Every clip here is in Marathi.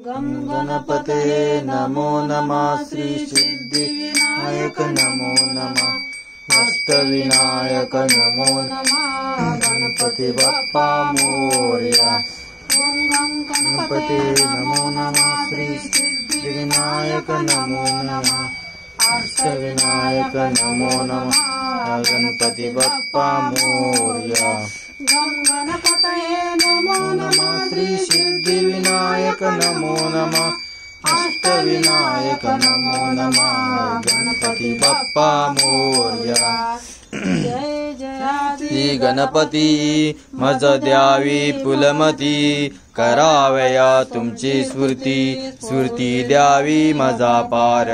गम गणपते नमो नमः श्री सिद्धिविनायक नमो नमः अष्टविनायक नमो नमः गणपती बाप्पा मोरया। ओम गम गणपते नमो नमः श्री सिद्धिविनायक नमो नमः अष्टविनायक नमो नमः गणपती बाप्पा मोरया। गम गणपतये नमो नमः श्री सिद्धिविनायक नमो नमः अष्टविनायक नमो नमः गणपती बाप्पा मोरया। जय जयादी गणपती मज द्यावी पुलमती करावया तुमची स्फूर्ती द्यावी मजा पार।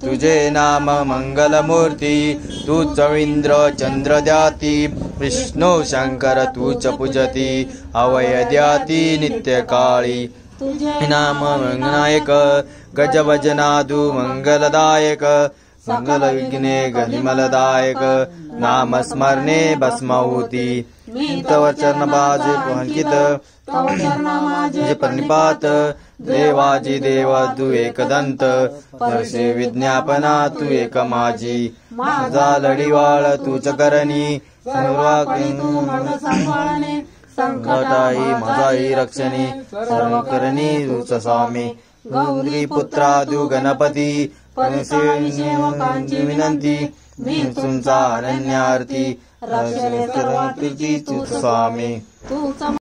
तुझे नाम मंगलमूर्ती तूच इंद्र चंद्र द्याती विष्णू शंकर तूच पूजती अवय द्याती नित्य काळी। तुझे नाम विनायक गजवजनादू मंगलदायक मंगल विघ्ने गनिमलदायक नाम स्मरणे भस्माहुती। तव चरण बाजे अंकित जे प्रणिपात देवाजी देव तू एकदंत परशे विज्ञापना तू एक माझी। माझा लढीवाळ तूच करणी संकटाई माझाई रक्षणी सर्व करणी तूच स्वामी। गौरी पुत्रादू गणपती सेवकांची विनंती मी तुमचा अनन्य आरती रक्षणे सर्व तुझी तूच स्वामी।